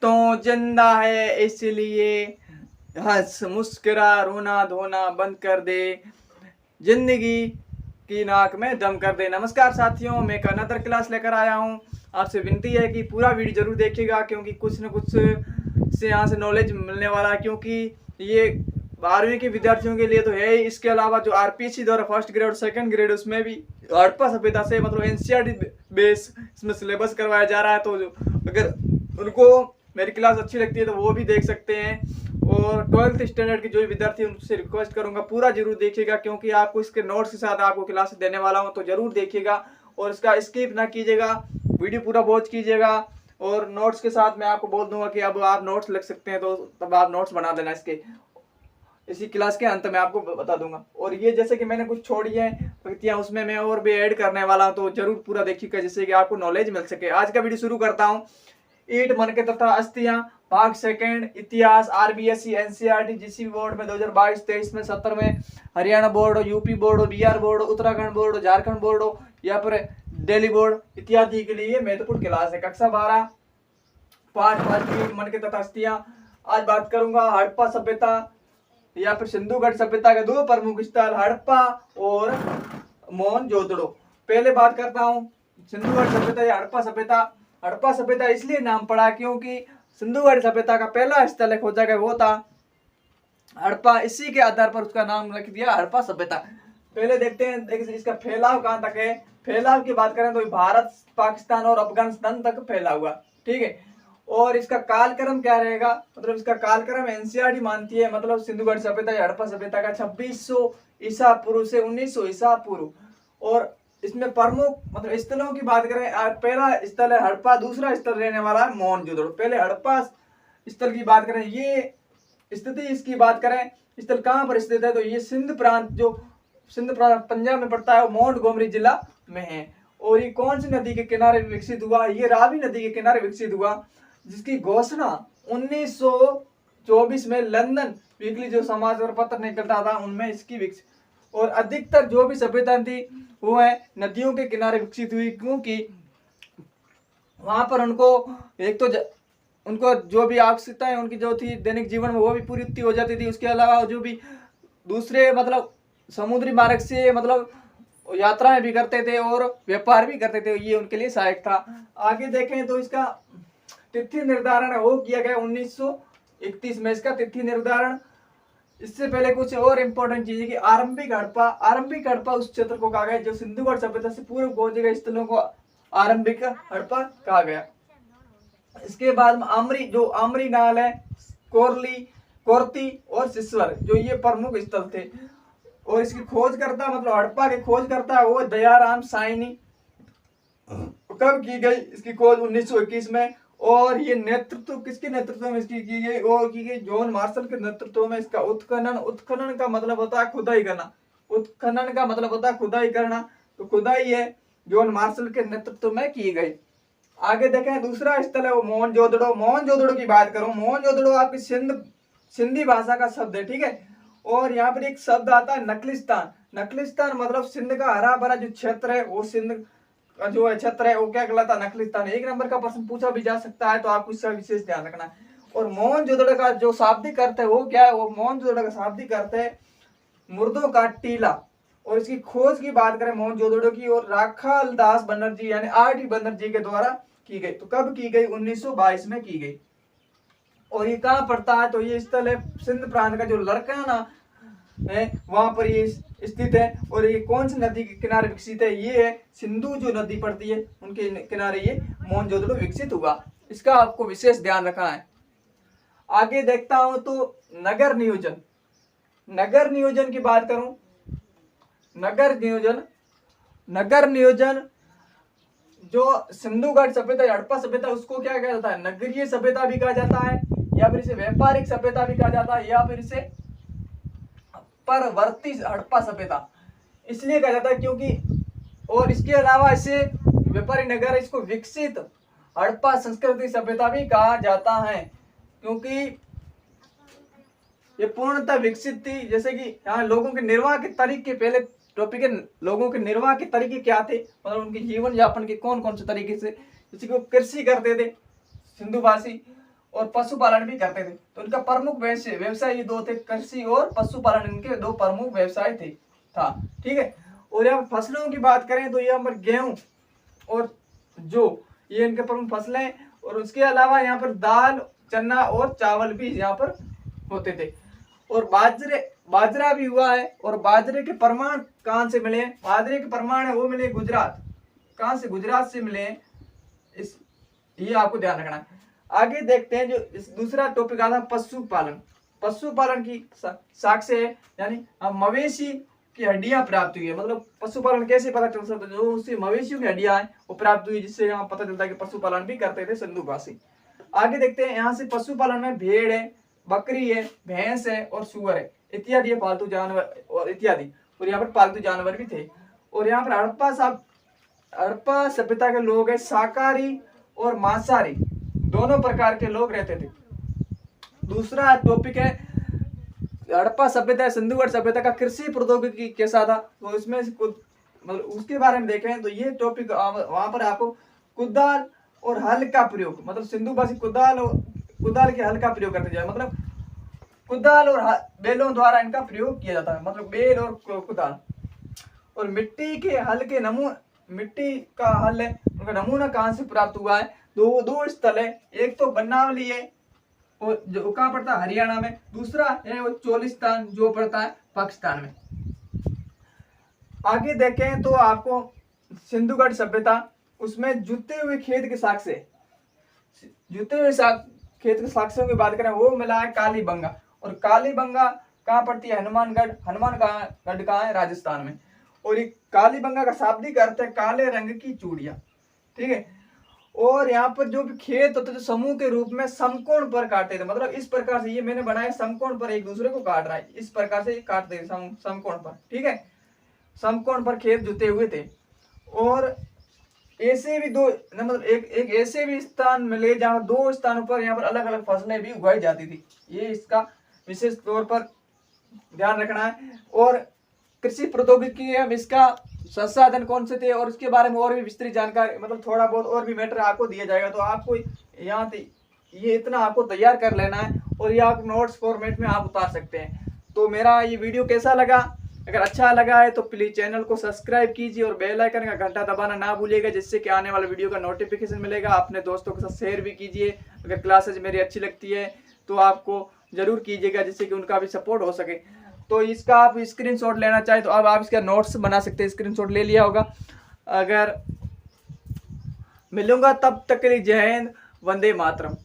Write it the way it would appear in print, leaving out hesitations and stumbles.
तो जिंदा है इसलिए हंस मुस्कुरा, रोना धोना बंद कर दे, जिंदगी की नाक में दम कर दे। नमस्कार साथियों, मैं एक अनदर क्लास लेकर आया हूँ। आपसे विनती है कि पूरा वीडियो जरूर देखिएगा, क्योंकि कुछ न कुछ से यहाँ से नॉलेज मिलने वाला है। क्योंकि ये 12वीं के विद्यार्थियों के लिए तो है ही, इसके अलावा जो आरपीएससी द्वारा फर्स्ट ग्रेड और सेकंड ग्रेड उसमें भी हड़प्पा सभ्यता से मतलब एनसीईआरटी बेस इसमें सिलेबस करवाया जा रहा है। तो अगर उनको मेरी क्लास अच्छी लगती है तो वो भी देख सकते हैं। और 12th स्टैंडर्ड के जो भी विद्यार्थी उनसे रिक्वेस्ट करूंगा पूरा जरूर देखिएगा, क्योंकि आपको इसके नोट्स के साथ आपको क्लास देने वाला हूं, तो जरूर देखिएगा और इसका स्किप ना कीजिएगा, वीडियो पूरा वॉच कीजिएगा। और नोट्स के साथ मैं आपको बोल दूंगा कि अब आप नोट्स लिख सकते हैं, तो तब आप नोट्स बना देना इसके, इसी क्लास के अंत में आपको बता दूंगा। और ये जैसे कि मैंने कुछ छोड़ी है पंक्तियां, उसमें मैं और भी ऐड करने वाला हूं, तो जरूर पूरा देखिएगा जिससे कि आपको नॉलेज मिल सके। आज का वीडियो शुरू करता हूं। ईंट मनके तथा अस्थियां, भाग सेकंड, इतिहास, आरबीएससी एनसीईआरटी जीसी बोर्ड में 2022-23 में 70 में, हरियाणा बोर्ड हो, यूपी बोर्ड हो, बिहार बोर्ड हो, उत्तराखंड बोर्ड हो, झारखंड बोर्ड हो या फिर दिल्ली बोर्ड इत्यादि के लिए महत्वपूर्ण क्लास है। कक्षा 12 पाठ 5 ईंट मनके तथा अस्थियां। आज बात करूंगा हड़प्पा सभ्यता या फिर सिंधु घाटी सभ्यता के दो प्रमुख स्थल हड़प्पा और मोहनजोदड़ो। पहले बात करता हूँ सिंधु घाटी सभ्यता या हड़प्पा सभ्यता। हड़प्पा सभ्यता इसलिए नाम पड़ा क्योंकि सिंधु घाटी सभ्यता का पहला स्थल खोजा गया वो था हड़प्पा, इसी के आधार पर उसका नाम रख दिया हड़प्पा सभ्यता। पहले देखते हैं देखिए इसका फैलाव कहाँ तक है। फैलाव की बात करें तो भारत, पाकिस्तान और अफगानिस्तान तक फैला हुआ, ठीक है। और इसका कालक्रम क्या रहेगा, मतलब इसका कालक्रम एनसीईआरटी मानती है, मतलब सिंधु घाटी सभ्यता या हड़प्पा सभ्यता का 2600 ईसा पूर्व से 1900 ईसा पूर्व। और इसमें प्रमुख मतलब स्थलों की बात करें, पहला स्थल है हड़प्पा, दूसरा स्थल रहने वाला है मोहनजोदड़ो। पहले हड़प्पा स्थल की बात करें, ये स्थिति इसकी बात करें स्थल कहाँ पर स्थित है, तो ये सिंध प्रांत, जो सिंध प्रांत पंजाब में पड़ता है, वो मोंटगोमरी जिला में है। और ये कौन सी नदी के किनारे विकसित हुआ, ये रावी नदी के किनारे विकसित हुआ, जिसकी घोषणा 1924 में लंदन वीकली जो समाचार पत्र निकलता था उनमें इसकी विकसित। और अधिकतर जो भी सभ्यता थी वो है नदियों के किनारे विकसित हुई, क्योंकि वहां पर उनको एक तो उनको जो भी आवश्यकताएं उनकी जो थी दैनिक जीवन में वो भी पूरी हो जाती थी। उसके अलावा जो भी दूसरे मतलब समुद्री मार्ग से मतलब यात्राएं भी करते थे और व्यापार भी करते थे, ये उनके लिए सहायक था। आगे देखें तो इसका तिथि निर्धारण हो किया गया 1931 में, इसका तिथि निर्धारण। इससे पहले कुछ और इम्पोर्टेंट चीज है कि आरंभिक हड़प्पा उस क्षेत्र को कहा गया जो सिंधु घाटी सभ्यता से पूर्व खोजे गए स्थलों को आरंभिक हड़प्पा कहा गया। इसके बाद आमरी नाल है, कोरली, कोरती और सिस्वर, जो ये प्रमुख स्थल थे। और इसकी खोज करता मतलब हड़प्पा की खोज करता है वो दयाराम साइनी। कब की गई इसकी खोज 1921 में। और ये नेतृत्व किसके नेतृत्व में इसकी की गई, और की गई जॉन मार्शल के नेतृत्व में। इसका उत्खनन का मतलब होता है खुदाई करना, उत्खनन का मतलब होता है खुदाई करना, तो खुदाई है जॉन मार्शल के नेतृत्व में की गई। आगे देखें दूसरा स्थल है वो मोहनजोदड़ो। मोहनजोदड़ो की बात करूं, मोहनजोदड़ो आपकी सिंधी भाषा का शब्द है, ठीक है। और यहाँ पर एक शब्द आता है नकलिस्तान। नकलिस्तान मतलब सिंध का हरा भरा जो क्षेत्र है, वो सिंध का जो क्षेत्र है वो क्या कहलाता है, नकलिस्तान। एक नंबर का प्रश्न पूछा भी जा सकता है, तो आपको इसका विशेष ध्यान रखना है। और मोहनजोदड़ो का जो शाब्दिक अर्थ है वो क्या है, वो मोहनजोदड़ो का शाब्दिक अर्थ है मुर्दों का टीला। और इसकी खोज की बात करें मोहनजोदड़ो की, और राखाल दास बनर्जी यानी आर.डी. बनर्जी के द्वारा की गई। तो कब की गई, 1922 में की गई। और ये कहाँ पड़ता है, तो ये स्थल है सिंध प्रांत का जो लड़काना है वहां पर ये स्थित है। और ये कौन सी नदी के किनारे विकसित है, ये है सिंधु जो नदी पड़ती है उनके किनारे ये मोहनजोदड़ो विकसित हुआ। इसका आपको विशेष ध्यान रखना है। आगे देखता हूं तो नगर नियोजन। नगर नियोजन की बात करूं, नगर नियोजन जो सिंधु घाटी सभ्यता या हड़प्पा सभ्यता उसको क्या कहा जाता है, नगरीय सभ्यता भी कहा जाता है, या फिर इसे व्यापारिक सभ्यता भी कहा जाता है, या फिर इसे परवर्ती हड़प्पा सभ्यता इसलिए कहा जाता है क्योंकि, और इसके अलावा इसे व्यापारी नगर, इसको विकसित हड़प्पा संस्कृति सभ्यता भी कहा जाता है, क्योंकि ये पूर्णतः विकसित थी। जैसे कि यहाँ लोगों के निर्वाह के तरीके, पहले टॉपिक है लोगों के निर्वाह के तरीके क्या थे, मतलब उनके जीवन यापन के कौन कौन से तरीके से, जैसे कि वो कृषि करते थे सिंधुवासी, और पशुपालन भी करते थे। तो इनका प्रमुख व्यवसाय ये दो थे, कृषि और पशुपालन, इनके दो प्रमुख व्यवसाय थे था। ठीक है। और यहाँ पर फसलों की बात करें तो यहाँ पर गेहूं और जो ये इनके प्रमुख फसलें हैं। और उसके अलावा यहाँ पर दाल, चना और चावल भी यहाँ पर होते थे। और बाजरा भी हुआ है। और बाजरे के प्रमाण कहाँ से मिले? बाजरे के प्रमाण है वो मिले गुजरात। कहाँ से? गुजरात से मिले। इस ये आपको ध्यान रखना है। आगे देखते हैं जो इस दूसरा टॉपिक आता है पशुपालन। पशुपालन की साख से यानी मवेशी की हड्डियां प्राप्त हुई है। मतलब पशुपालन कैसे पता चल सकता है? जो उससे मवेशियों की हड्डियां हैं वो प्राप्त हुई, जिससे यहाँ पता चलता है कि पशुपालन भी करते थे सिंधुवासी। आगे देखते हैं यहाँ से पशुपालन में भेड़ है, बकरी है, भैंस है और सुअर है इत्यादि पालतू जानवर और इत्यादि। और यहाँ पर पालतू जानवर भी थे। और यहाँ पर हड़प्पा सभ्यता के लोग है शाकाहारी और मांसाहारी दोनों प्रकार के लोग रहते थे। दूसरा टॉपिक है हड़प्पा सभ्यता, सिंधुघाट सभ्यता का कृषि प्रौद्योगिकी कैसा था। तो इसमें से कुछ मतलब उसके बारे में देखें तो ये टॉपिक वहां पर आपको कुदाल और हल का प्रयोग, मतलब सिंधुवासी कुदाल के हल का प्रयोग करते जाए। मतलब कुदाल और बैलों द्वारा इनका प्रयोग किया जाता है, मतलब बैल और कुदाल। और मिट्टी का हल है, उनका नमूना कहाँ से प्राप्त हुआ है? दो स्थल है। एक तो बनावली है और जो कहाँ पड़ता है? हरियाणा में। दूसरा है वो चोलिस्तान जो पड़ता है पाकिस्तान में। आगे देखें तो आपको सिंधुघाट सभ्यता, उसमें जुते हुए खेत के साक्ष्यों की बात करें वो मिला है कालीबंगा। और कालीबंगा कहाँ पड़ती है? हनुमानगढ़ कहाँ है? राजस्थान में। और ये कालीबंगा का शाब्दिक अर्थ है काले रंग की चूड़ियां। ठीक है। और यहाँ पर जो भी खेत होते थे समूह के रूप में समकोण पर काटते थे। मतलब इस प्रकार से ये मैंने बनाया समकोण पर एक दूसरे को काट रहा है, इस प्रकार से काटते थे समकोण पर। ठीक है। समकोण पर खेत जुते हुए थे। और ऐसे भी मतलब एक ऐसे भी स्थान मिले जहाँ दो स्थानों पर यहाँ पर अलग अलग फसलें भी उगाई जाती थी। ये इसका विशेष तौर पर ध्यान रखना है। और कृषि प्रौद्योगिकी है, इसका संसाधन कौन से थे और उसके बारे में और भी विस्तृत जानकारी, मतलब थोड़ा बहुत और भी मैटर आपको दिया जाएगा। तो आपको यहाँ ये इतना आपको तैयार कर लेना है और ये आप नोट्स फॉर्मेट में आप उतार सकते हैं। तो मेरा ये वीडियो कैसा लगा? अगर अच्छा लगा है तो प्लीज चैनल को सब्सक्राइब कीजिए और बेल आइकन का घंटा दबाना ना भूलिएगा, जिससे कि आने वाले वीडियो का नोटिफिकेशन मिलेगा। अपने दोस्तों के साथ शेयर भी कीजिए। अगर क्लासेज मेरी अच्छी लगती है तो आपको जरूर कीजिएगा, जिससे कि उनका भी सपोर्ट हो सके। तो इसका आप स्क्रीनशॉट लेना चाहे तो अब आप इसका नोट्स बना सकते हैं। स्क्रीनशॉट ले लिया होगा। अगर मिलूंगा तब तक के लिए जय हिंद, वंदे मातरम।